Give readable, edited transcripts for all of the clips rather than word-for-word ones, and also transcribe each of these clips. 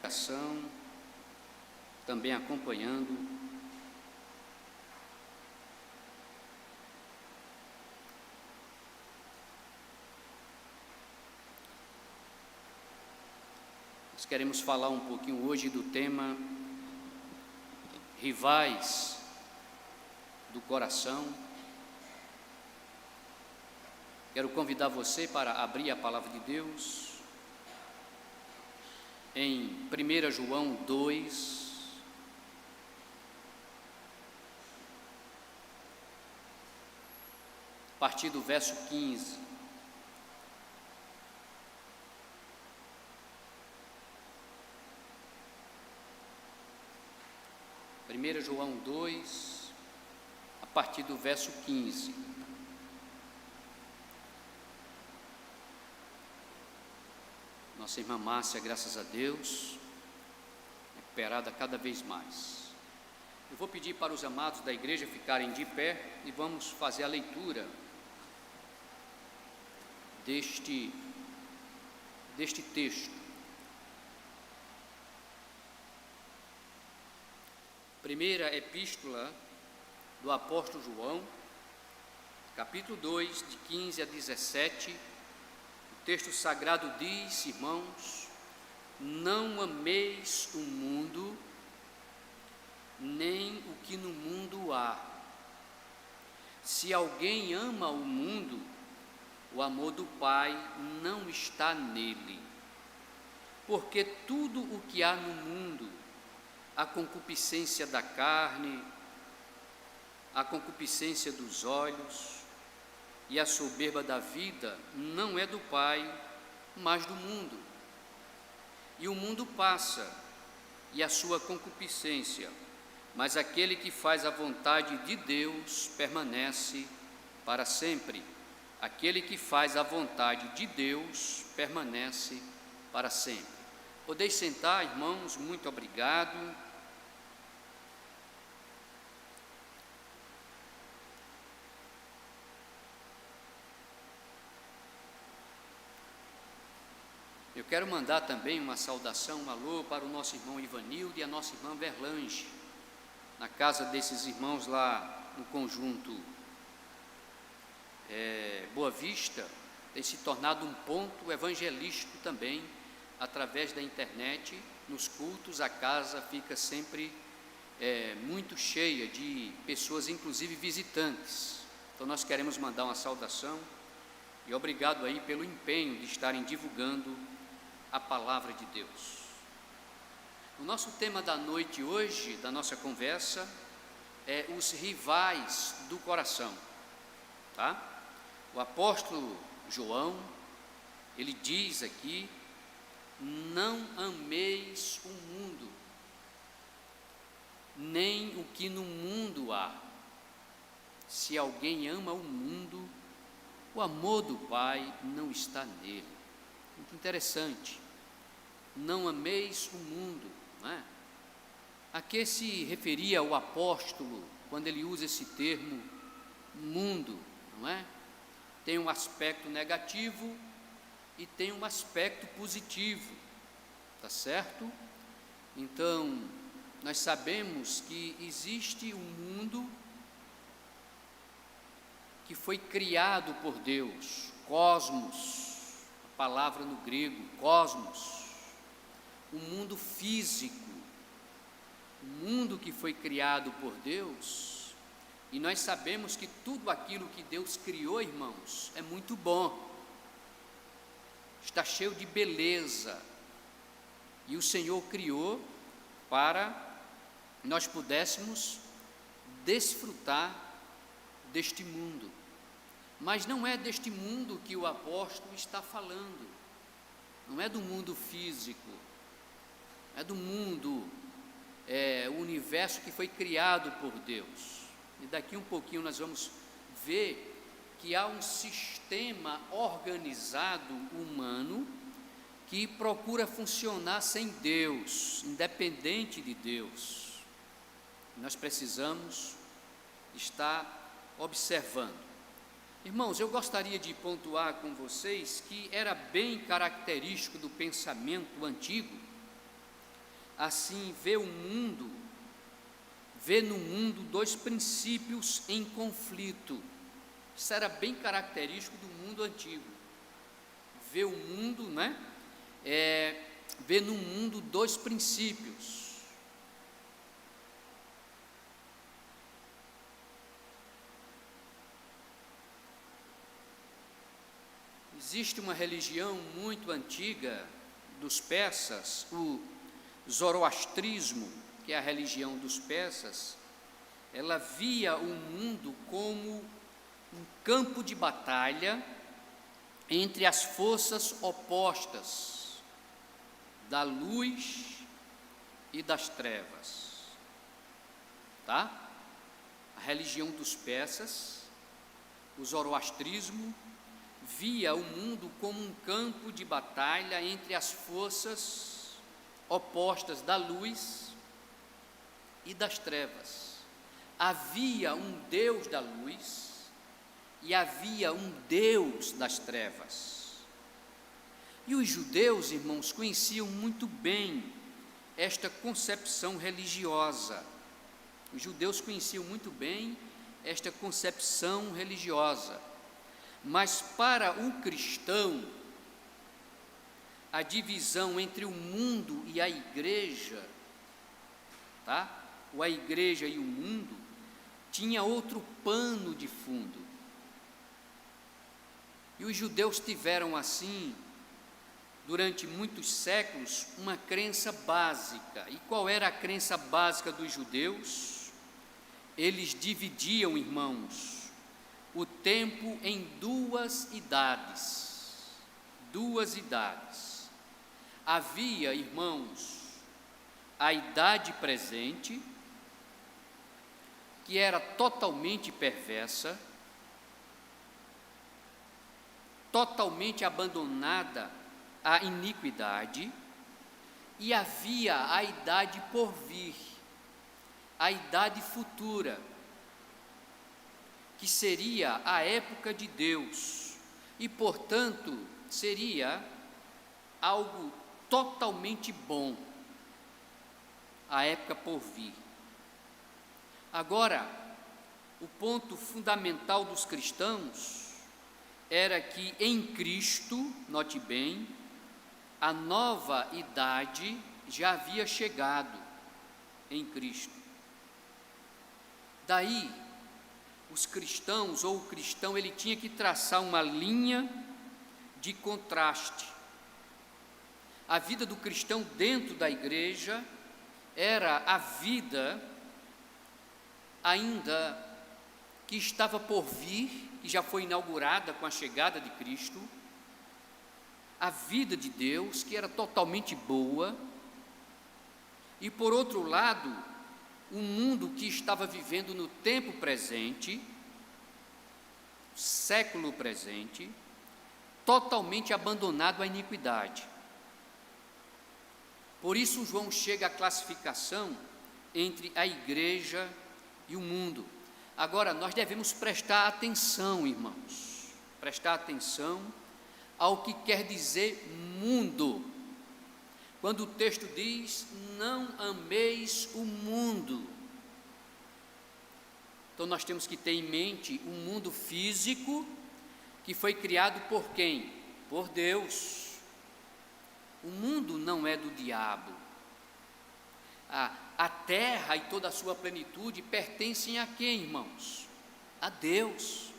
Ação, também acompanhando. Nós queremos falar um pouquinho hoje do tema Rivais do Coração. Quero convidar você para abrir a palavra de Deus em 1 João 2, a partir do verso 15. Primeira João 2, a partir do verso 15. Nossa irmã Márcia, graças a Deus, recuperada cada vez mais. Eu vou pedir para os amados da igreja ficarem de pé e vamos fazer a leitura deste texto. Primeira epístola do apóstolo João, capítulo 2, de 15 a 17, o texto sagrado diz: irmãos, não ameis o mundo, nem o que no mundo há. Se alguém ama o mundo, o amor do Pai não está nele. Porque tudo o que há no mundo, a concupiscência da carne, a concupiscência dos olhos e a soberba da vida, não é do Pai, mas do mundo. E o mundo passa, e a sua concupiscência, mas aquele que faz a vontade de Deus permanece para sempre. Aquele que faz a vontade de Deus permanece para sempre. Podeis sentar, irmãos, muito obrigado. Eu quero mandar também uma saudação, um alô para o nosso irmão Ivanildo e a nossa irmã Verlange, na casa desses irmãos lá no conjunto Boa Vista. Tem se tornado um ponto evangelístico também, através da internet. Nos cultos a casa fica sempre muito cheia de pessoas, inclusive visitantes. Então nós queremos mandar uma saudação e obrigado aí pelo empenho de estarem divulgando a palavra de Deus. O nosso tema da noite hoje, da nossa conversa, é os rivais do coração, tá? O apóstolo João, ele diz aqui: não ameis o mundo, nem o que no mundo há. Se alguém ama o mundo, o amor do Pai não está nele. Muito interessante. Não ameis o mundo, não é? A que se referia o apóstolo quando ele usa esse termo mundo, não é? Tem um aspecto negativo e tem um aspecto positivo, tá certo? Então, nós sabemos que existe um mundo que foi criado por Deus, cosmos, a palavra no grego, cosmos, o mundo físico, o mundo que foi criado por Deus. E nós sabemos que tudo aquilo que Deus criou, irmãos, é muito bom, está cheio de beleza, e o Senhor criou para nós pudéssemos desfrutar deste mundo. Mas não é deste mundo que o apóstolo está falando, não é do mundo físico, é do mundo, o universo que foi criado por Deus. E daqui um pouquinho nós vamos ver que há um sistema organizado humano que procura funcionar sem Deus, independente de Deus. Nós precisamos estar observando. Irmãos, eu gostaria de pontuar com vocês que era bem característico do pensamento antigo assim vê no mundo dois princípios em conflito. Isso era bem característico do mundo antigo. Vê o mundo, né? Vê no mundo dois princípios. Existe uma religião muito antiga dos persas, o zoroastrismo, que é a religião dos persas. Ela via o mundo como um campo de batalha entre as forças opostas da luz e das trevas, tá? A religião dos persas, o zoroastrismo, via o mundo como um campo de batalha entre as forças opostas da luz e das trevas. Havia um Deus da luz e havia um Deus das trevas. E os judeus, irmãos, conheciam muito bem esta concepção religiosa. Os judeus conheciam muito bem esta concepção religiosa. Mas para o cristão, a divisão entre o mundo e a igreja, tá? Ou a igreja e o mundo, tinha outro pano de fundo. E os judeus tiveram assim, durante muitos séculos, uma crença básica. E qual era a crença básica dos judeus? Eles dividiam, irmãos, o tempo em duas idades. Duas idades. Havia, irmãos, a idade presente, que era totalmente perversa, totalmente abandonada à iniquidade, e havia a idade por vir, a idade futura, que seria a época de Deus, e portanto seria algo totalmente bom, a época por vir. Agora, o ponto fundamental dos cristãos era que em Cristo, note bem, a nova idade já havia chegado em Cristo. Daí, os cristãos, ou o cristão, ele tinha que traçar uma linha de contraste. A vida do cristão dentro da igreja era a vida ainda que estava por vir, que já foi inaugurada com a chegada de Cristo, a vida de Deus, que era totalmente boa, e por outro lado, o mundo que estava vivendo no tempo presente, século presente, totalmente abandonado à iniquidade. Por isso João chega à classificação entre a igreja e o mundo. Agora, nós devemos prestar atenção, irmãos, prestar atenção ao que quer dizer mundo. Quando o texto diz, não ameis o mundo. Então nós temos que ter em mente um mundo físico que foi criado por quem? Por Deus. O mundo não é do diabo. A terra e toda a sua plenitude pertencem a quem, irmãos? A Deus.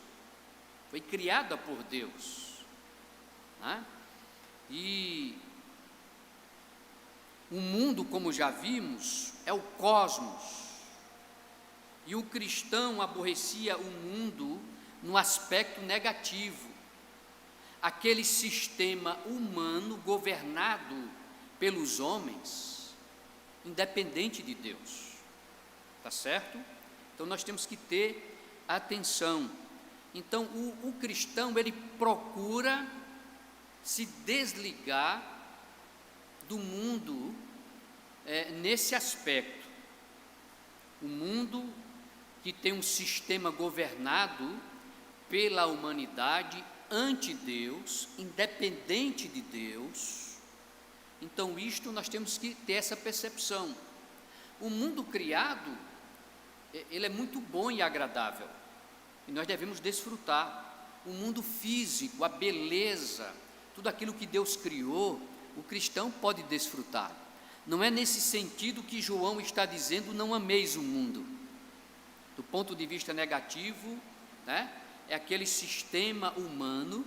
Foi criada por Deus, né? E o mundo, como já vimos, é o cosmos. E o cristão aborrecia o mundo no aspecto negativo. Aquele sistema humano governado pelos homens, independente de Deus. Tá certo? Então nós temos que ter atenção. Então o cristão, ele procura se desligar do mundo nesse aspecto. O mundo que tem um sistema governado pela humanidade ante Deus, independente de Deus, Então isto nós temos que ter essa percepção. O mundo criado, ele é muito bom e agradável, e nós devemos desfrutar. O mundo físico, a beleza, tudo aquilo que Deus criou, o cristão pode desfrutar. Não é nesse sentido que João está dizendo: não ameis o mundo. Do ponto de vista negativo, né, é aquele sistema humano,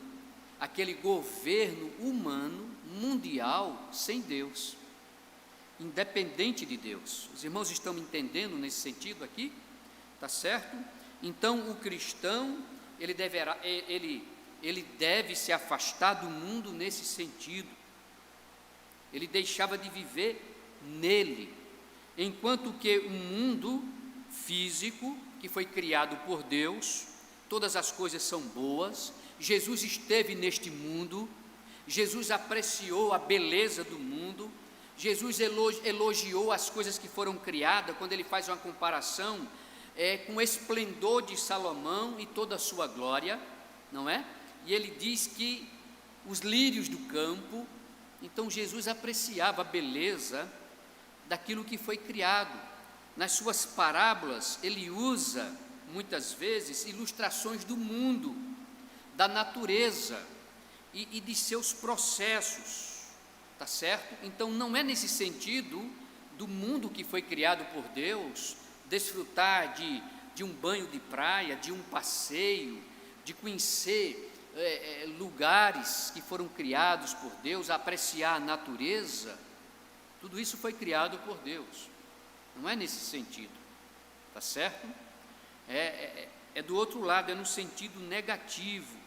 aquele governo humano, mundial, sem Deus, independente de Deus. Os irmãos estão me entendendo nesse sentido aqui? Tá certo? Então o cristão, ele deve se afastar do mundo nesse sentido. Ele deixava de viver nele, enquanto que o mundo físico, que foi criado por Deus, todas as coisas são boas. Jesus esteve neste mundo, Jesus apreciou a beleza do mundo, Jesus elogiou as coisas que foram criadas, quando ele faz uma comparação com o esplendor de Salomão e toda a sua glória, não é? E ele diz que os lírios do campo. Então Jesus apreciava a beleza daquilo que foi criado. Nas suas parábolas, ele usa muitas vezes ilustrações do mundo, da natureza e de seus processos, tá certo? Então não é nesse sentido do mundo que foi criado por Deus, desfrutar de um banho de praia, de um passeio, de conhecer lugares que foram criados por Deus, apreciar a natureza. Tudo isso foi criado por Deus. Não é nesse sentido, tá certo? É do outro lado, é no sentido negativo,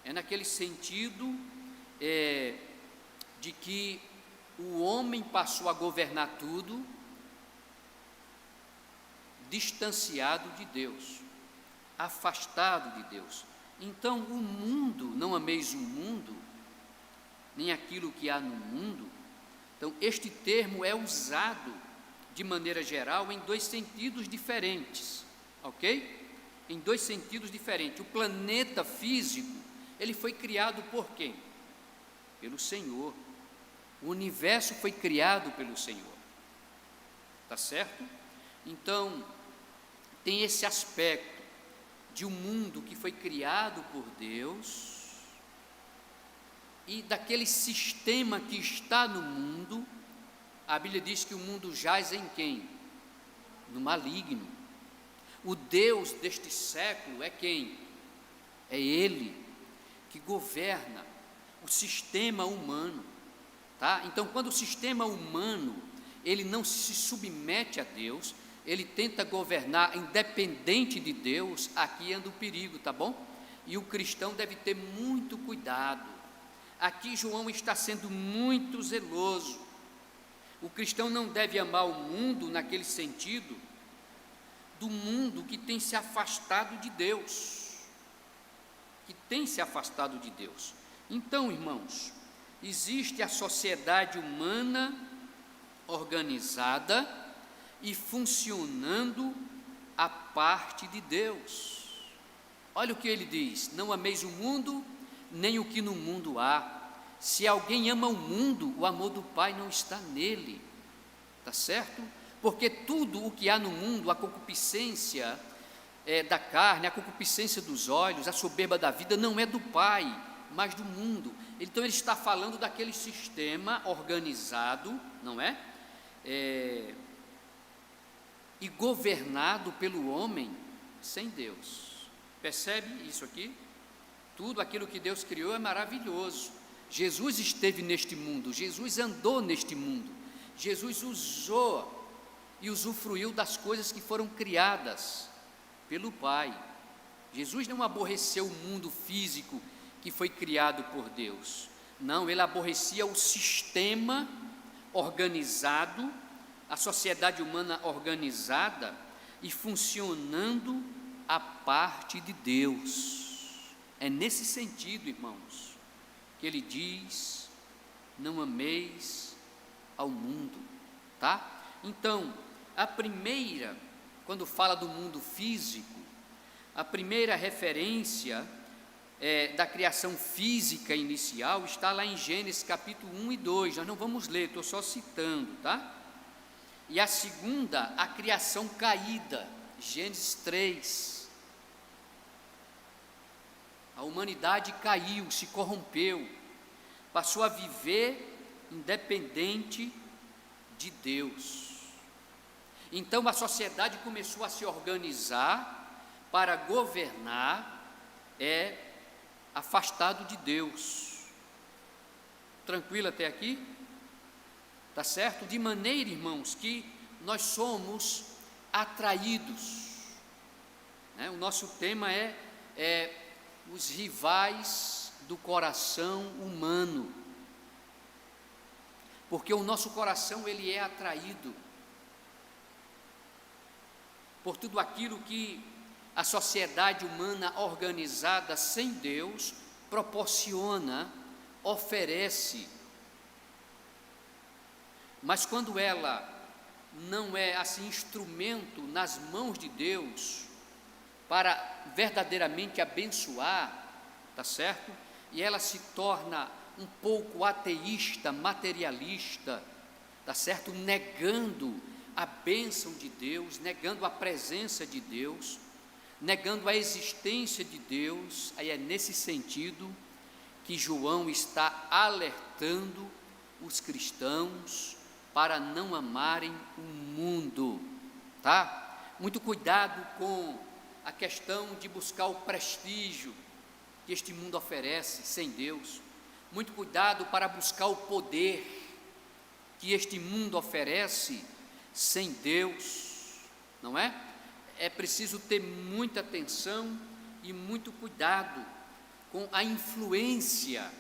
é naquele sentido de que o homem passou a governar tudo, distanciado de Deus, afastado de Deus. Então o mundo, não ameis o mundo, nem aquilo que há no mundo. Então este termo é usado de maneira geral em dois sentidos diferentes, ok? Em dois sentidos diferentes. O planeta físico, ele foi criado por quem? Pelo Senhor. O universo foi criado pelo Senhor, tá certo? Então tem esse aspecto de um mundo que foi criado por Deus e daquele sistema que está no mundo. A Bíblia diz que o mundo jaz em quem? No maligno. O Deus deste século é quem? É Ele que governa o sistema humano, tá? Então, quando o sistema humano ele não se submete a Deus, ele tenta governar independente de Deus, aqui anda o perigo, tá bom? E o cristão deve ter muito cuidado. Aqui João está sendo muito zeloso. O cristão não deve amar o mundo naquele sentido do mundo que tem se afastado de Deus, Então, irmãos, existe a sociedade humana organizada e funcionando à parte de Deus. Olha o que ele diz: não ameis o mundo, nem o que no mundo há. Se alguém ama o mundo, o amor do Pai não está nele, tá certo? Porque tudo o que há no mundo, a concupiscência da carne, a concupiscência dos olhos, a soberba da vida, não é do Pai, mas do mundo. Então ele está falando daquele sistema organizado, não é? E governado pelo homem sem Deus. Percebe isso aqui? Tudo aquilo que Deus criou é maravilhoso. Jesus esteve neste mundo, Jesus andou neste mundo, Jesus usou e usufruiu das coisas que foram criadas pelo Pai. Jesus não aborreceu o mundo físico que foi criado por Deus. Não, ele aborrecia o sistema organizado, a sociedade humana organizada e funcionando à parte de Deus. É nesse sentido, irmãos, que ele diz: não ameis ao mundo, tá? Então, quando fala do mundo físico, a primeira referência da criação física inicial está lá em Gênesis capítulo 1 e 2, nós não vamos ler, estou só citando, tá? E a segunda, a criação caída, Gênesis 3. A humanidade caiu, se corrompeu, passou a viver independente de Deus. Então a sociedade começou a se organizar para governar, afastado de Deus. Tranquilo até aqui? Tá certo? De maneira, irmãos, que nós somos atraídos, né? O nosso tema é os rivais do coração humano, porque o nosso coração ele é atraído por tudo aquilo que a sociedade humana organizada sem Deus proporciona, oferece. Mas quando ela não é assim instrumento nas mãos de Deus para verdadeiramente abençoar, tá certo? E ela se torna um pouco ateísta, materialista, tá certo? Negando a bênção de Deus, negando a presença de Deus, negando a existência de Deus. Aí é nesse sentido que João está alertando os cristãos para não amarem o mundo, tá? Muito cuidado com a questão de buscar o prestígio que este mundo oferece sem Deus. Muito cuidado para buscar o poder que este mundo oferece sem Deus, não é? É preciso ter muita atenção e muito cuidado com a influência,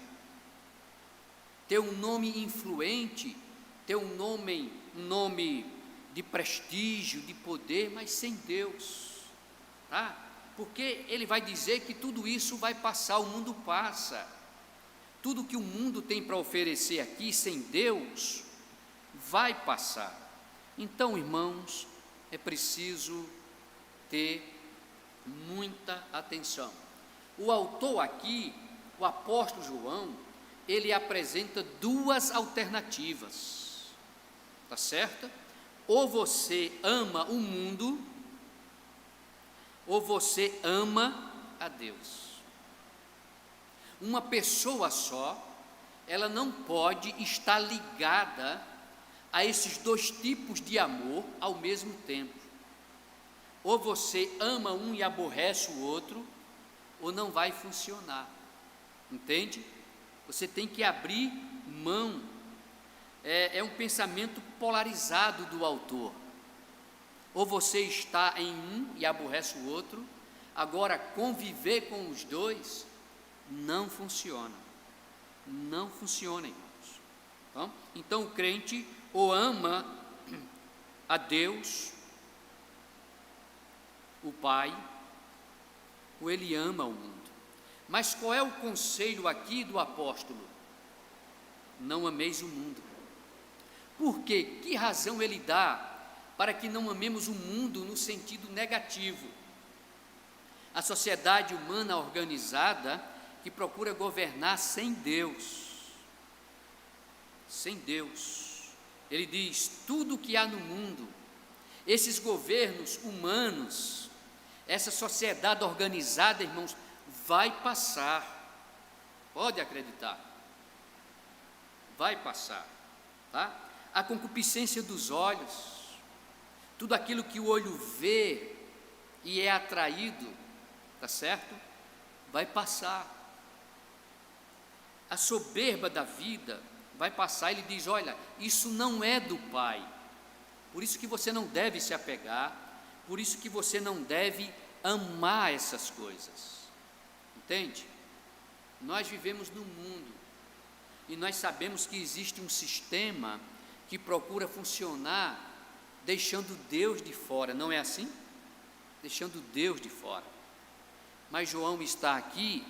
ter um nome influente, ter um nome de prestígio, de poder, mas sem Deus, tá? Porque ele vai dizer que tudo isso vai passar, o mundo passa, tudo que o mundo tem para oferecer aqui sem Deus, vai passar. Então, irmãos, é preciso ter muita atenção. O autor aqui, o apóstolo João, ele apresenta duas alternativas, tá certo? Ou você ama o mundo, ou você ama a Deus. Uma pessoa só, ela não pode estar ligada a esses dois tipos de amor ao mesmo tempo. Ou você ama um e aborrece o outro, ou não vai funcionar, entende? Você tem que abrir mão. É um pensamento polarizado do autor. Ou você está em um e aborrece o outro. Agora, conviver com os dois não funciona. Não funciona, irmãos. Então, o crente ou ama a Deus, o Pai, ou ele ama o mundo. Mas qual é o conselho aqui do apóstolo? Não ameis o mundo. Por quê? Que razão ele dá para que não amemos o mundo no sentido negativo? A sociedade humana organizada que procura governar sem Deus. Sem Deus. Ele diz, tudo que há no mundo, esses governos humanos, essa sociedade organizada, irmãos, vai passar. Pode acreditar. Vai passar, tá? A concupiscência dos olhos, tudo aquilo que o olho vê e é atraído, tá certo? Vai passar. A soberba da vida vai passar. Ele diz, olha, isso não é do Pai, por isso que você não deve se apegar, por isso que você não deve amar essas coisas, entende? Nós vivemos no mundo, e nós sabemos que existe um sistema que procura funcionar deixando Deus de fora, não é assim? Deixando Deus de fora. Mas João está aqui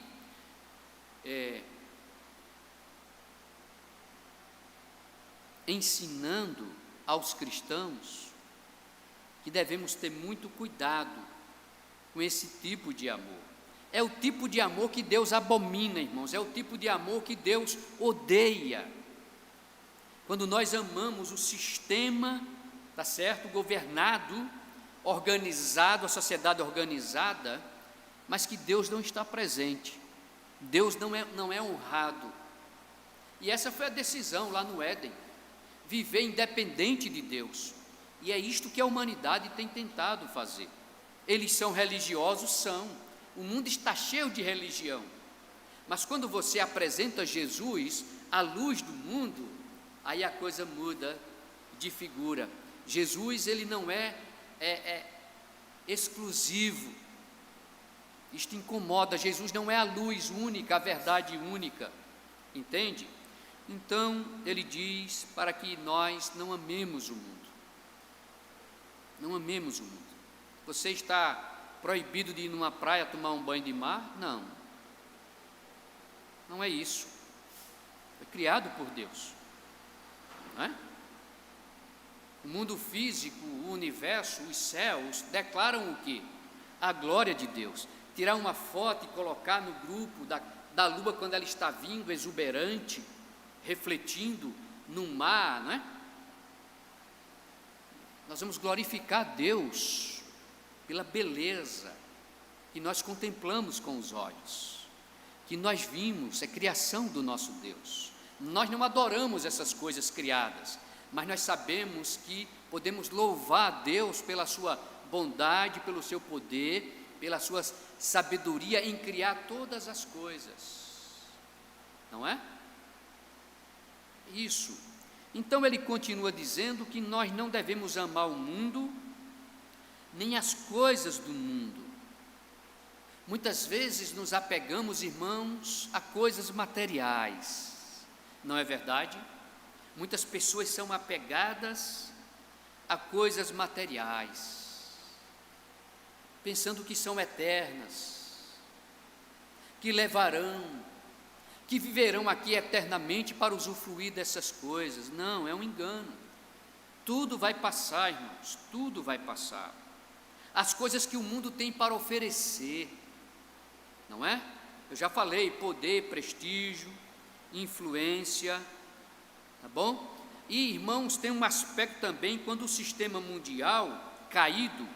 ensinando aos cristãos que devemos ter muito cuidado com esse tipo de amor. é o tipo de amor que Deus abomina, irmãos, é o tipo de amor que Deus odeia. Quando nós amamos o sistema, tá certo, governado, organizado, a sociedade organizada, mas que Deus não está presente, Deus não é honrado. E essa foi a decisão lá no Éden, viver independente de Deus, e é isto que a humanidade tem tentado fazer. Eles são religiosos? São, o mundo está cheio de religião, mas quando você apresenta Jesus, a luz do mundo, aí a coisa muda de figura. Jesus, ele não é exclusivo, isto incomoda. Jesus não é a luz única, a verdade única, entende? Então ele diz para que nós não amemos o mundo, não amemos o mundo. Você está proibido de ir numa praia tomar um banho de mar? Não, não é isso. Foi criado por Deus, não é? O mundo físico, o universo, os céus declaram o quê? A glória de Deus. Tirar uma foto e colocar no grupo da lua quando ela está vindo, exuberante, refletindo no mar, não é? Nós vamos glorificar Deus pela beleza que nós contemplamos com os olhos, que nós vimos, é criação do nosso Deus. Nós não adoramos essas coisas criadas, mas nós sabemos que podemos louvar a Deus pela sua bondade, pelo seu poder, pela sua sabedoria em criar todas as coisas, não é? Isso. Então ele continua dizendo que nós não devemos amar o mundo, nem as coisas do mundo. Muitas vezes nos apegamos, irmãos, a coisas materiais, não é verdade? Muitas pessoas são apegadas a coisas materiais, pensando que são eternas, que levarão, que viverão aqui eternamente para usufruir dessas coisas. Não, é um engano. Tudo vai passar, irmãos, tudo vai passar. As coisas que o mundo tem para oferecer, não é? Eu já falei, poder, prestígio, influência, tá bom? E, irmãos, tem um aspecto também, quando o sistema mundial caído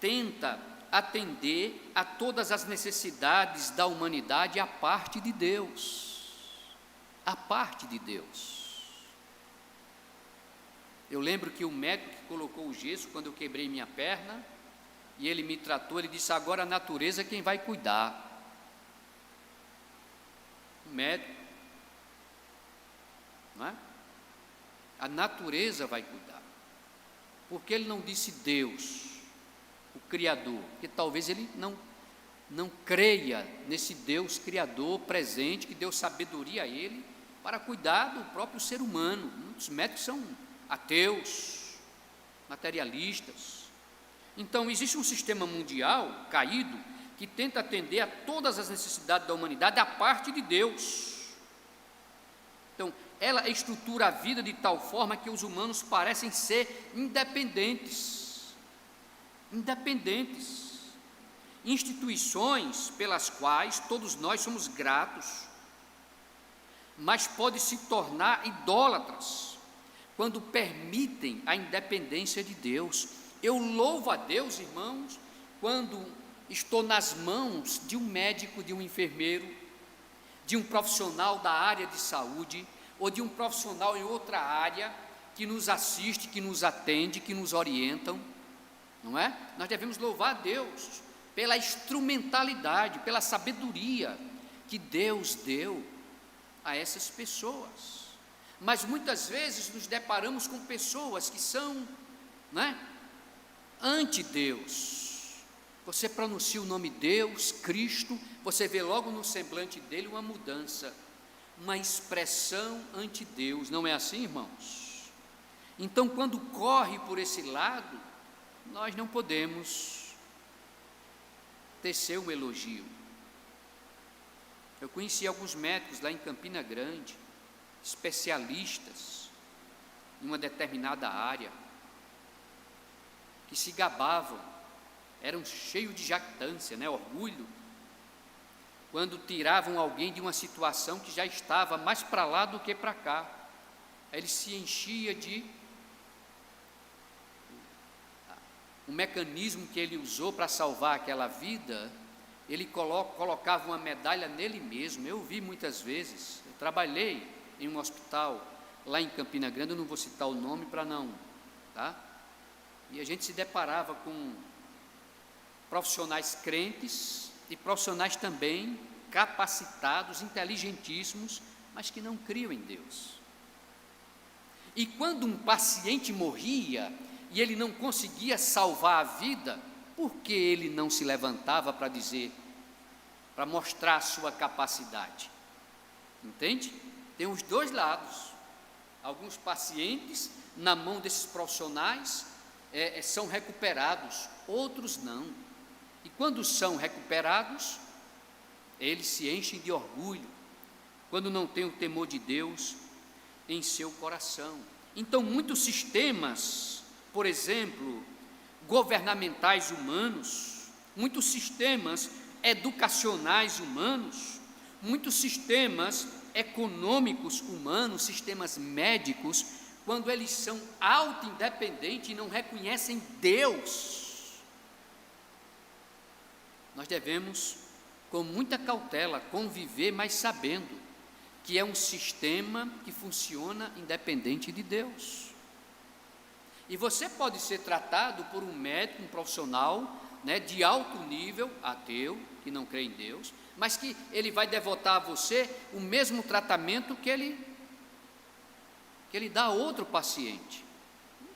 tenta atender a todas as necessidades da humanidade à parte de Deus, à parte de Deus. Eu lembro que o médico que colocou o gesso quando eu quebrei minha perna, e ele me tratou, ele disse: agora a natureza é quem vai cuidar. O médico, não é? A natureza vai cuidar. Porque ele não disse Deus, o Criador, porque talvez ele não creia nesse Deus Criador presente, que deu sabedoria a ele para cuidar do próprio ser humano. Muitos médicos são ateus, materialistas. Então existe um sistema mundial caído que tenta atender a todas as necessidades da humanidade à parte de Deus. Então ela estrutura a vida de tal forma que os humanos parecem ser independentes, instituições pelas quais todos nós somos gratos, mas podem se tornar idólatras quando permitem a independência de Deus. Eu louvo a Deus, irmãos, quando estou nas mãos de um médico, de um enfermeiro, de um profissional da área de saúde, ou de um profissional em outra área, que nos assiste, que nos atende, que nos orientam, não é? Nós devemos louvar a Deus pela instrumentalidade, pela sabedoria que Deus deu a essas pessoas. Mas muitas vezes nos deparamos com pessoas que são, não é, anti-Deus. Você pronuncia o nome Deus, Cristo, você vê logo no semblante dele uma mudança, uma expressão anti-Deus. Não é assim, irmãos? Então, quando corre por esse lado, nós não podemos tecer um elogio. Eu conheci alguns médicos lá em Campina Grande, especialistas em uma determinada área, que se gabavam, eram cheios de jactância, né, orgulho, quando tiravam alguém de uma situação que já estava mais para lá do que para cá. Ele se enchia de um mecanismo que ele usou para salvar aquela vida. Ele colocava uma medalha nele mesmo. Eu vi muitas vezes. Eu trabalhei em um hospital lá em Campina Grande, eu não vou citar o nome para não, tá? E a gente se deparava com profissionais crentes e profissionais também capacitados, inteligentíssimos, mas que não criam em Deus. E quando um paciente morria e ele não conseguia salvar a vida, por que ele não se levantava para dizer, para mostrar a sua capacidade? Entende? Tem os dois lados. Alguns pacientes, na mão desses profissionais, são recuperados, outros não. E quando são recuperados, eles se enchem de orgulho, quando não têm o temor de Deus em seu coração. Então, muitos sistemas, por exemplo, governamentais humanos, muitos sistemas educacionais humanos, muitos sistemas econômicos humanos, sistemas médicos, quando eles são auto-independentes e não reconhecem Deus, nós devemos, com muita cautela, conviver, mas sabendo que é um sistema que funciona independente de Deus. E você pode ser tratado por um médico, um profissional, de alto nível, ateu, que não crê em Deus, mas que ele vai devotar a você o mesmo tratamento que ele dá a outro paciente.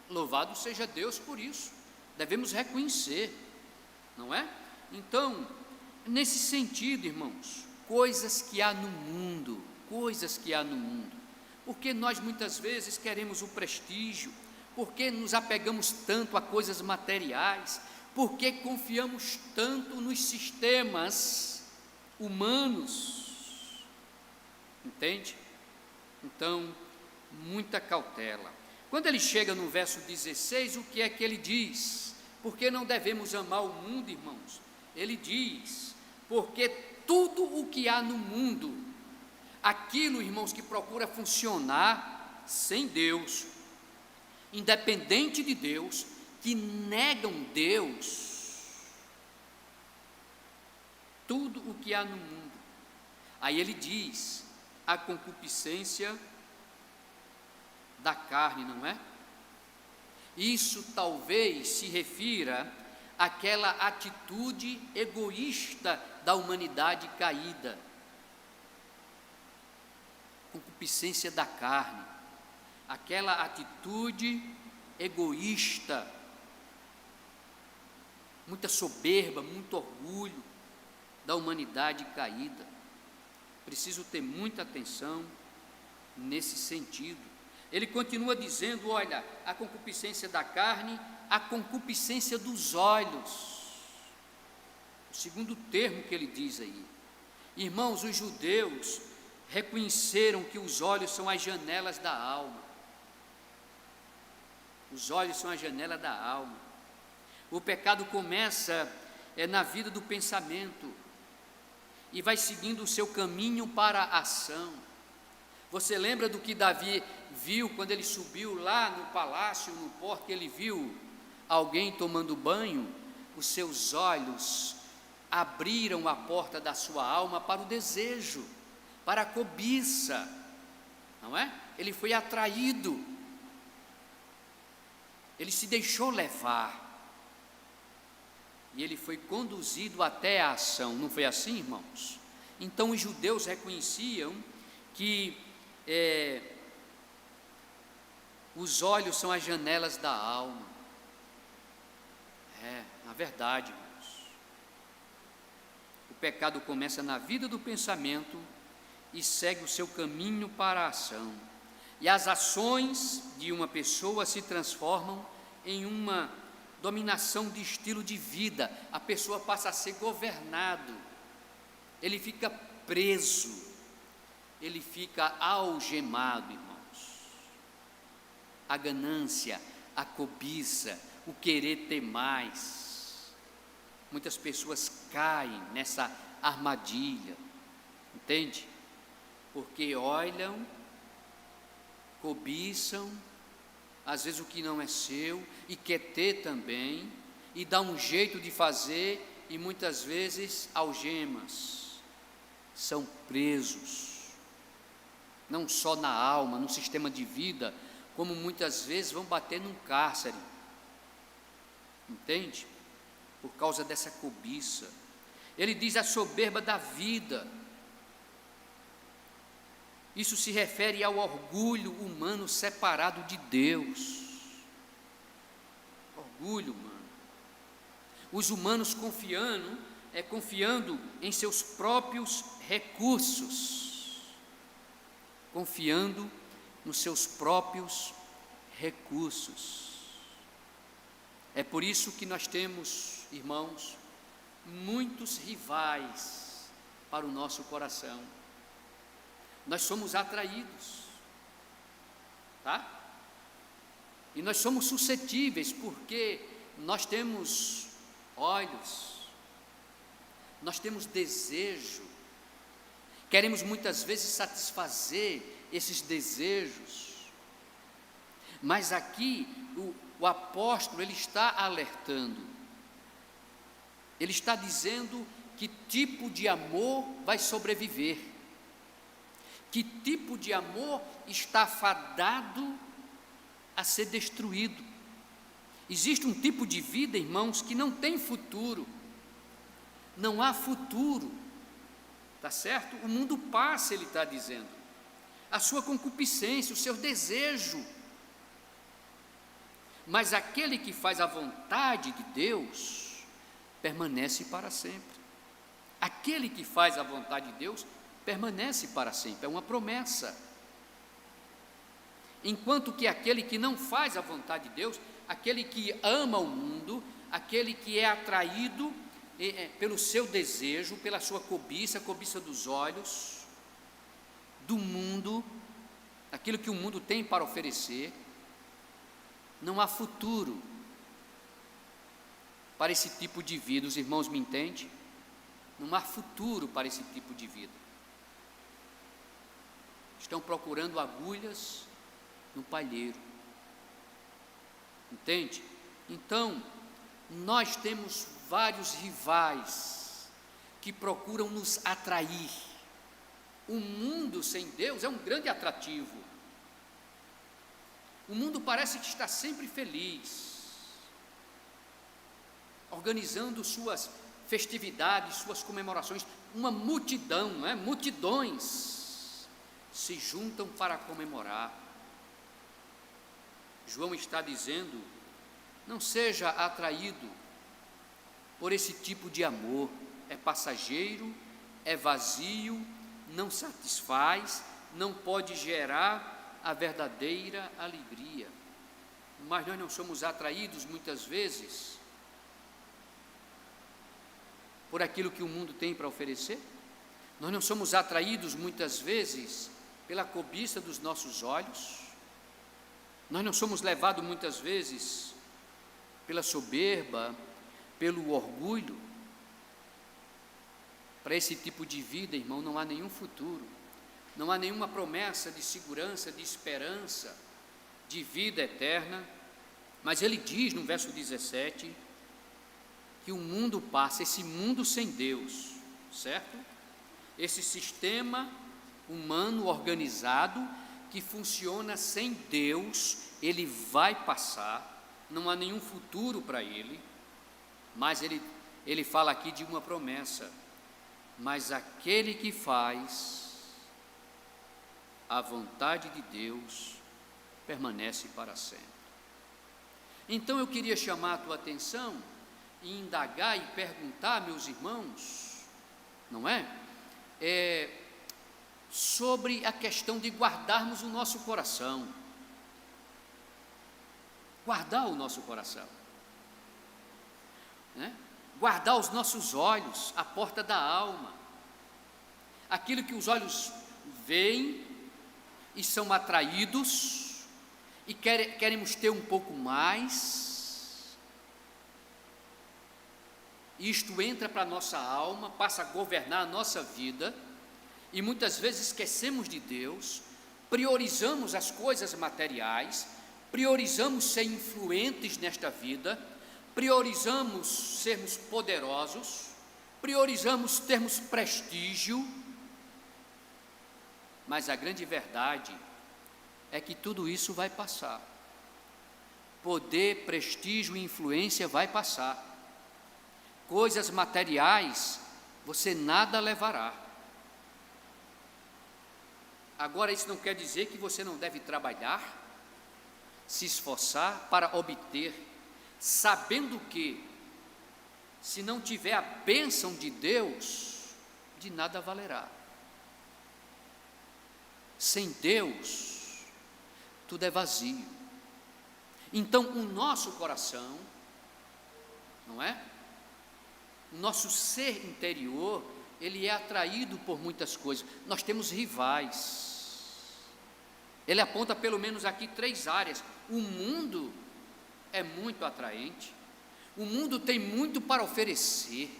Louvado seja Deus por isso. Devemos reconhecer, não é? Então, nesse sentido, irmãos, coisas que há no mundo, porque nós muitas vezes queremos o prestígio, porque nos apegamos tanto a coisas materiais, porque confiamos tanto nos sistemas humanos, entende? Então, muita cautela. Quando ele chega no verso 16, o que é que ele diz? Porque não devemos amar o mundo, irmãos? Ele diz, porque tudo o que há no mundo, aquilo, irmãos, que procura funcionar sem Deus, independente de Deus, que negam Deus, tudo o que há no mundo. Aí ele diz, a concupiscência da carne, não é? Isso talvez se refira àquela atitude egoísta da humanidade caída. Concupiscência da carne, aquela atitude egoísta, muita soberba, muito orgulho da humanidade caída. Preciso ter muita atenção nesse sentido. Ele continua dizendo, olha, a concupiscência da carne, a concupiscência dos olhos. O segundo termo que ele diz aí. Irmãos, os judeus reconheceram que os olhos são as janelas da alma. Os olhos são a janela da alma. O pecado começa na vida do pensamento e vai seguindo o seu caminho para a ação. Você lembra do que Davi viu quando ele subiu lá no palácio, no porto, que ele viu alguém tomando banho? Os seus olhos abriram a porta da sua alma para o desejo, para a cobiça, não é? Ele foi atraído, ele se deixou levar, e ele foi conduzido até a ação. Não foi assim, irmãos? Então os judeus reconheciam que os olhos são as janelas da alma. Na verdade, irmãos, o pecado começa na vida do pensamento e segue o seu caminho para a ação. E as ações de uma pessoa se transformam em uma dominação de estilo de vida. A pessoa passa a ser governado, ele fica preso, ele fica algemado, irmãos. A ganância, a cobiça, o querer ter mais. Muitas pessoas caem nessa armadilha. entende? Porque olham, cobiçam, às vezes o que não é seu, e quer ter também, e dá um jeito de fazer, e muitas vezes algemas, são presos, não só na alma, no sistema de vida, como muitas vezes vão bater num cárcere, entende? Por causa dessa cobiça. Ele diz a soberba da vida. Isso se refere ao orgulho humano separado de Deus. Orgulho humano. Os humanos confiando em seus próprios recursos. Confiando nos seus próprios recursos. É por isso que nós temos, irmãos, muitos rivais para o nosso coração. Nós somos atraídos, tá? E nós somos suscetíveis porque nós temos olhos, nós temos desejo, queremos muitas vezes satisfazer esses desejos, mas aqui o apóstolo, ele está alertando, ele está dizendo que tipo de amor vai sobreviver, que tipo de amor está fadado a ser destruído. Existe um tipo de vida, irmãos, que não tem futuro, não há futuro, tá certo? O mundo passa, ele está dizendo, a sua concupiscência, o seu desejo, mas aquele que faz a vontade de Deus, permanece para sempre. Aquele que faz a vontade de Deus, permanece para sempre, é uma promessa. Enquanto que aquele que não faz a vontade de Deus, aquele que ama o mundo, aquele que é atraído pelo seu desejo, pela sua cobiça, a cobiça dos olhos, do mundo, aquilo que o mundo tem para oferecer, não há futuro para esse tipo de vida. Os irmãos me entendem? Não há futuro para esse tipo de vida. Estão procurando agulhas no palheiro, entende? Então, nós temos vários rivais que procuram nos atrair. O mundo sem Deus é um grande atrativo. O mundo parece que está sempre feliz, organizando suas festividades, suas comemorações. Uma multidão, não é? Multidões se juntam para comemorar. João está dizendo, não seja atraído por esse tipo de amor, é passageiro, é vazio, não satisfaz, não pode gerar a verdadeira alegria. Mas nós não somos atraídos muitas vezes por aquilo que o mundo tem para oferecer? Nós não somos atraídos muitas vezes pela cobiça dos nossos olhos? Nós não somos levados muitas vezes pela soberba, pelo orgulho? Para esse tipo de vida, irmão, não há nenhum futuro, não há nenhuma promessa de segurança, de esperança, de vida eterna. Mas ele diz no verso 17, que o mundo passa, esse mundo sem Deus, certo? Esse sistema humano organizado, que funciona sem Deus, ele vai passar, não há nenhum futuro para ele, mas ele fala aqui de uma promessa, mas aquele que faz a vontade de Deus, permanece para sempre. Então eu queria chamar a tua atenção, e indagar e perguntar, meus irmãos, não é? Sobre a questão de guardarmos o nosso coração. Guardar o nosso coração, né? Guardar os nossos olhos, a porta da alma, aquilo que os olhos veem e são atraídos e queremos ter um pouco mais. Isto entra para a nossa alma, passa a governar a nossa vida, E muitas vezes esquecemos de Deus, priorizamos as coisas materiais, priorizamos ser influentes nesta vida, priorizamos sermos poderosos, priorizamos termos prestígio, mas a grande verdade é que tudo isso vai passar. Poder, prestígio e influência vai passar. Coisas materiais você nada levará. Agora, isso não quer dizer que você não deve trabalhar, se esforçar para obter, sabendo que, se não tiver a bênção de Deus, de nada valerá. Sem Deus, tudo é vazio. Então, o nosso coração, não é? O nosso ser interior, ele é atraído por muitas coisas. Nós temos rivais. Ele aponta pelo menos aqui 3 áreas. O mundo é muito atraente. O mundo tem muito para oferecer.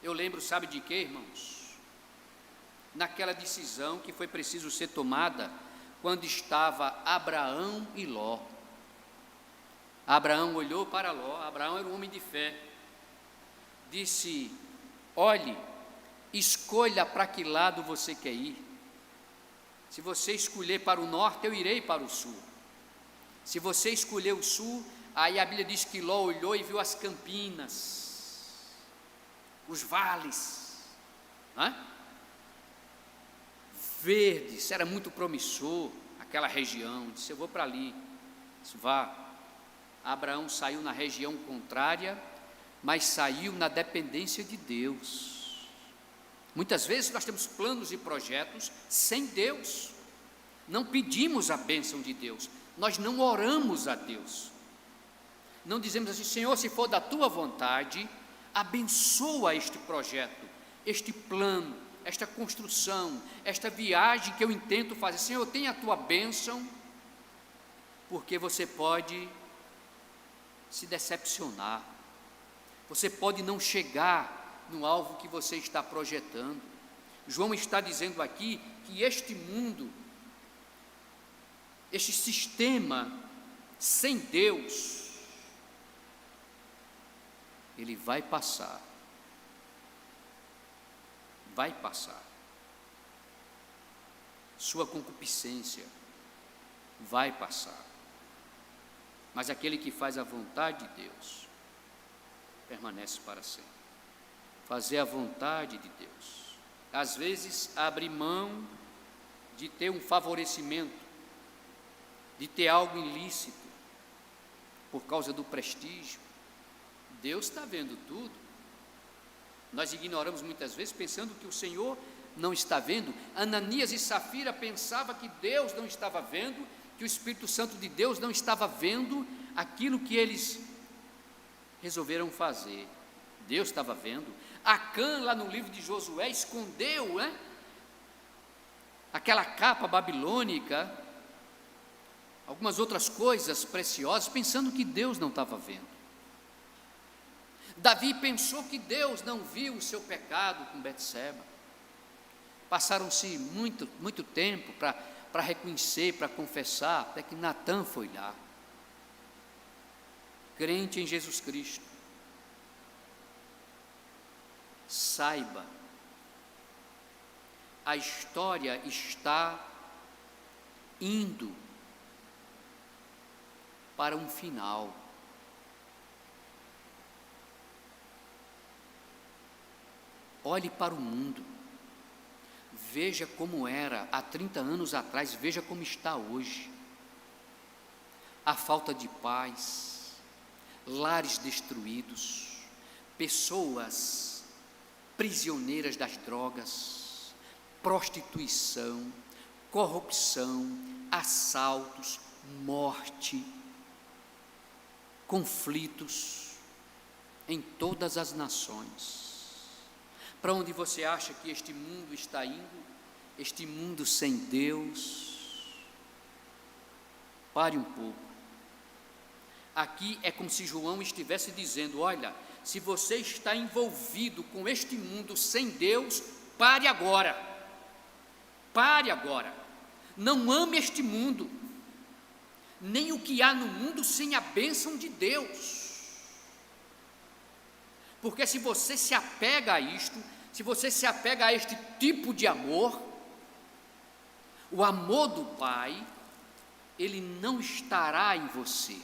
Eu lembro, sabe de quê, irmãos? Naquela decisão que foi preciso ser tomada quando estava Abraão e Ló. Abraão olhou para Ló. Abraão era um homem de fé. Disse: olhe, escolha para que lado você quer ir. Se você escolher para o norte, eu irei para o sul. Se você escolher o sul, aí a Bíblia diz que Ló olhou e viu as campinas, os vales, né? Verdes, era muito promissor aquela região. Disse: eu vou para ali. Disse: vá. Abraão saiu na região contrária, mas saiu na dependência de Deus. Muitas vezes nós temos planos e projetos sem Deus, não pedimos a bênção de Deus, nós não oramos a Deus, não dizemos assim: Senhor, se for da tua vontade, abençoa este projeto, este plano, esta construção, esta viagem que eu intento fazer. Senhor, tenha a tua bênção, porque você pode se decepcionar, você pode não chegar no alvo que você está projetando. João está dizendo aqui que este mundo, este sistema sem Deus, ele vai passar. Vai passar. Sua concupiscência vai passar. Mas aquele que faz a vontade de Deus permanece para sempre. Fazer a vontade de Deus. Às vezes, abrir mão de ter um favorecimento, de ter algo ilícito, por causa do prestígio. Deus está vendo tudo. Nós ignoramos muitas vezes, pensando que o Senhor não está vendo. Ananias e Safira pensavam que Deus não estava vendo, que o Espírito Santo de Deus não estava vendo aquilo que eles resolveram fazer. Deus estava vendo. Acã, lá no livro de Josué, escondeu, né, aquela capa babilônica, algumas outras coisas preciosas, pensando que Deus não estava vendo. Davi pensou que Deus não viu o seu pecado com Betseba. Passaram-se muito tempo para reconhecer, para confessar, até que Natã foi lá. Crente em Jesus Cristo, saiba, a história está indo para um final. Olhe para o mundo, veja como era há 30 anos atrás, veja como está hoje. A falta de paz, lares destruídos, pessoas prisioneiras das drogas, prostituição, corrupção, assaltos, morte, conflitos em todas as nações. Para onde você acha que este mundo está indo? Este mundo sem Deus? Pare um pouco. Aqui é como se João estivesse dizendo: olha, se você está envolvido com este mundo sem Deus, Pare agora. Pare agora. Não ame este mundo, nem o que há no mundo sem a bênção de Deus. Porque se você se apega a isto, se você se apega a este tipo de amor, o amor do Pai, ele não estará em você.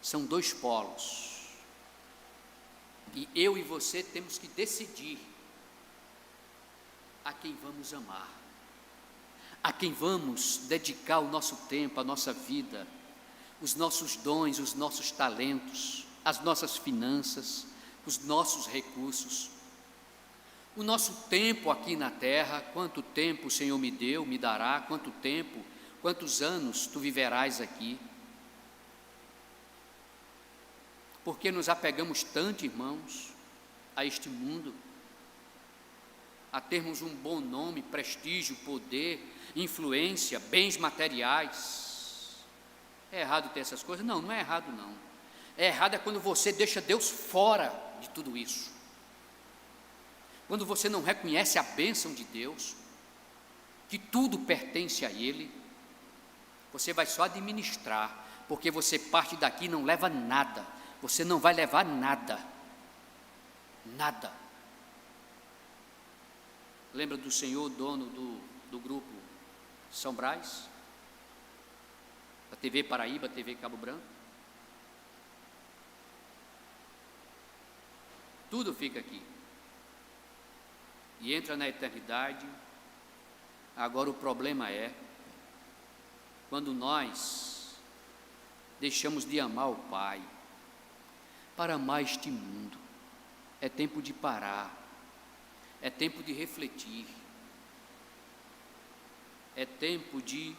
São dois polos. E eu e você temos que decidir a quem vamos amar, a quem vamos dedicar o nosso tempo, a nossa vida, os nossos dons, os nossos talentos, as nossas finanças, os nossos recursos, o nosso tempo aqui na terra. Quanto tempo o Senhor me deu, me dará, quanto tempo, quantos anos tu viverás aqui? Porque nos apegamos tanto, irmãos, a este mundo, a termos um bom nome, prestígio, poder, influência, bens materiais. É errado ter essas coisas? Não, não é errado não. É errado é quando você deixa Deus fora de tudo isso. Quando você não reconhece a bênção de Deus, que tudo pertence a Ele, você vai só administrar, porque você parte daqui e não leva nada. Você não vai levar nada. Nada. Lembra do senhor dono do grupo São Brás? Da TV Paraíba, TV Cabo Branco? Tudo fica aqui. E entra na eternidade. Agora o problema é quando nós deixamos de amar o Pai para amar este mundo. É tempo de parar, é tempo de refletir, é tempo de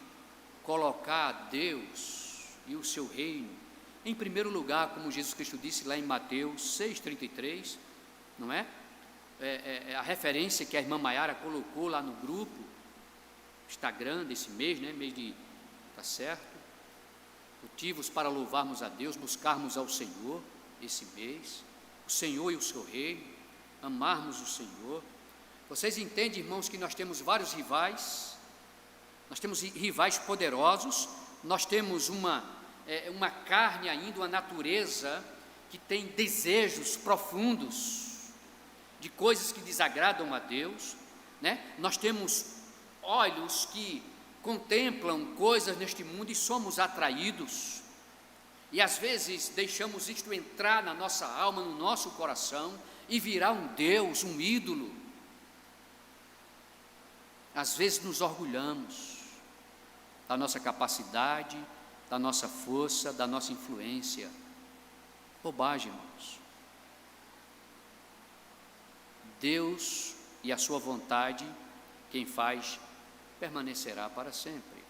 colocar Deus e o seu reino em primeiro lugar, como Jesus Cristo disse lá em Mateus 6,33, não é? A referência que a irmã Maiara colocou lá no grupo Instagram desse mês, né? Mês de, tá certo? Motivos para louvarmos a Deus, buscarmos ao Senhor esse mês, o Senhor e o seu reino, amarmos o Senhor. Vocês entendem, irmãos, que nós temos vários rivais, nós temos rivais poderosos, nós temos uma carne ainda, uma natureza que tem desejos profundos de coisas que desagradam a Deus, né? Nós temos olhos que contemplam coisas neste mundo e somos atraídos. E às vezes deixamos isto entrar na nossa alma, no nosso coração e virar um Deus, um ídolo. Às vezes nos orgulhamos da nossa capacidade, da nossa força, da nossa influência. Bobagem, irmãos. Deus e a sua vontade, quem faz, permanecerá para sempre.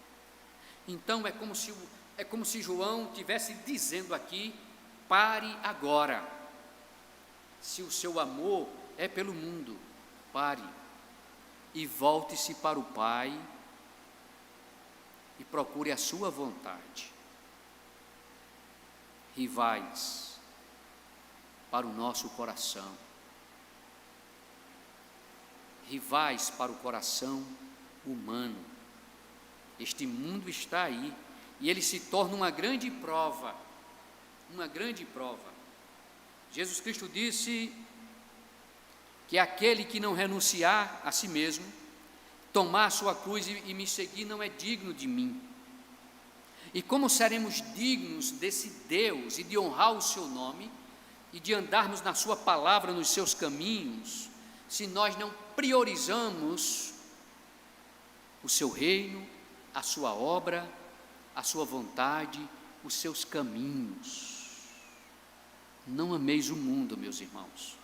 Então é como se João estivesse dizendo aqui: pare agora. Se o seu amor é pelo mundo, pare e volte-se para o Pai e procure a sua vontade. Rivais para o nosso coração, rivais para o coração humano. Este mundo está aí e ele se torna uma grande prova, uma grande prova. Jesus Cristo disse que aquele que não renunciar a si mesmo, tomar a sua cruz e me seguir, não é digno de mim. E como seremos dignos desse Deus e de honrar o seu nome e de andarmos na sua palavra, nos seus caminhos, se nós não priorizamos o seu reino, a sua obra, a sua vontade, os seus caminhos? Não ameis o mundo, meus irmãos,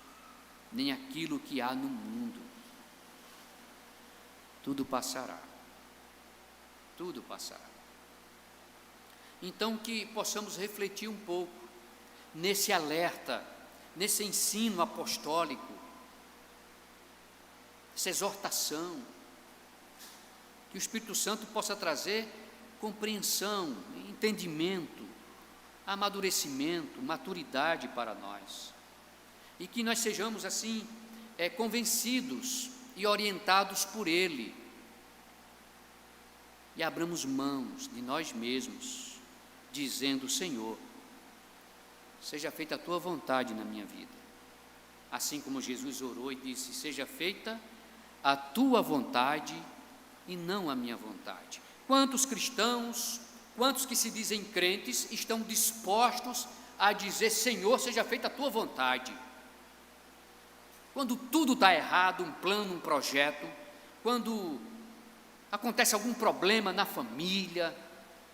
nem aquilo que há no mundo. Tudo passará. Tudo passará. Então que possamos refletir um pouco nesse alerta, nesse ensino apostólico, essa exortação, que o Espírito Santo possa trazer compreensão, entendimento, amadurecimento, maturidade para nós. e que nós sejamos assim, convencidos e orientados por Ele, e abramos mãos de nós mesmos, dizendo: Senhor, seja feita a Tua vontade na minha vida, assim como Jesus orou e disse: seja feita a Tua vontade e não a minha vontade. Quantos cristãos, quantos que se dizem crentes, estão dispostos a dizer: Senhor, seja feita a Tua vontade, quando tudo está errado, um plano, um projeto, quando acontece algum problema na família,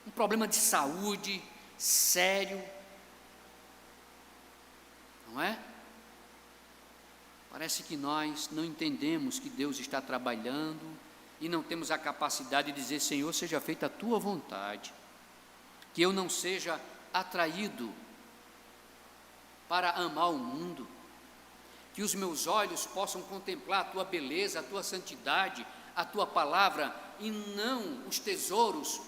um problema de saúde sério, não é? Parece que nós não entendemos que Deus está trabalhando e não temos a capacidade de dizer: Senhor, seja feita a Tua vontade, que eu não seja atraído para amar o mundo, que os meus olhos possam contemplar a Tua beleza, a Tua santidade, a Tua palavra, e não os tesouros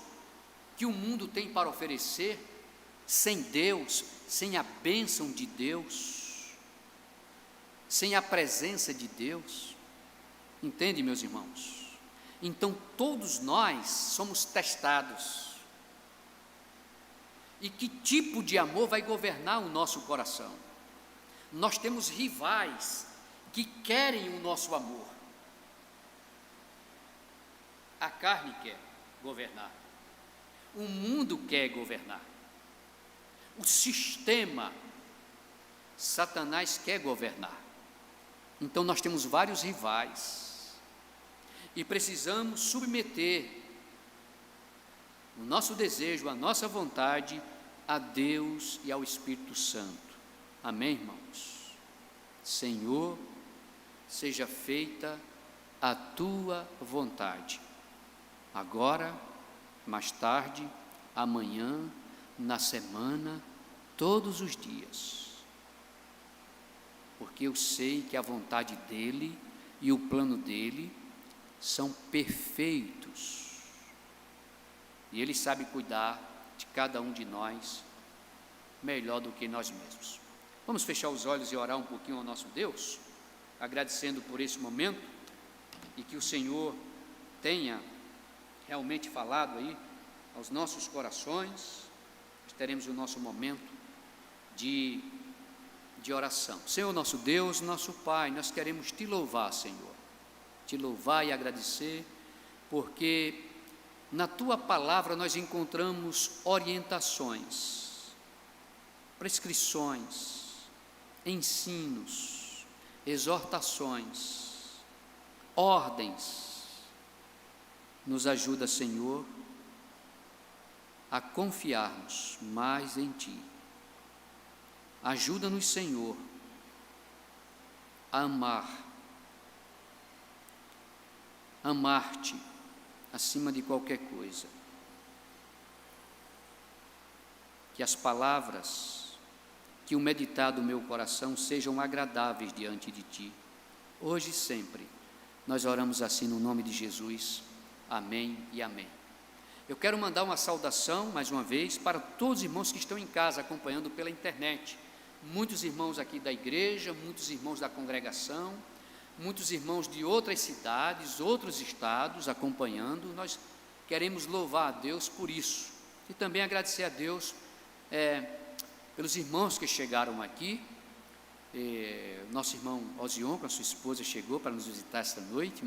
que o mundo tem para oferecer, sem Deus, sem a bênção de Deus, sem a presença de Deus. Entende, meus irmãos? Então todos nós somos testados. E que tipo de amor vai governar o nosso coração? Nós temos rivais que querem o nosso amor. A carne quer governar, o mundo quer governar, o sistema, Satanás quer governar. Então nós temos vários rivais e precisamos submeter o nosso desejo, a nossa vontade a Deus e ao Espírito Santo. Amém, irmãos? Senhor, seja feita a Tua vontade, agora, mais tarde, amanhã, na semana, todos os dias, porque eu sei que a vontade dEle e o plano dEle são perfeitos, e Ele sabe cuidar de cada um de nós melhor do que nós mesmos. Vamos fechar os olhos e orar um pouquinho ao nosso Deus, agradecendo por esse momento, e que o Senhor tenha realmente falado aí aos nossos corações. Nós teremos o nosso momento de oração. Senhor nosso Deus, nosso Pai, nós queremos Te louvar, Senhor, Te louvar e agradecer, porque na Tua palavra nós encontramos orientações, prescrições, ensinos, exortações, ordens. Nos ajuda, Senhor, a confiarmos mais em Ti. Ajuda-nos, Senhor, a amar-Te acima de qualquer coisa. Que as palavras, que o meditar do meu coração sejam agradáveis diante de Ti, hoje e sempre. Nós oramos assim no nome de Jesus. Amém e amém. Eu quero mandar uma saudação, mais uma vez, para todos os irmãos que estão em casa acompanhando pela internet. Muitos irmãos aqui da igreja, muitos irmãos da congregação, muitos irmãos de outras cidades, outros estados acompanhando. Nós queremos louvar a Deus por isso. E também agradecer a Deus pelos irmãos que chegaram aqui. Nosso irmão Ozion, com a sua esposa, chegou para nos visitar esta noite.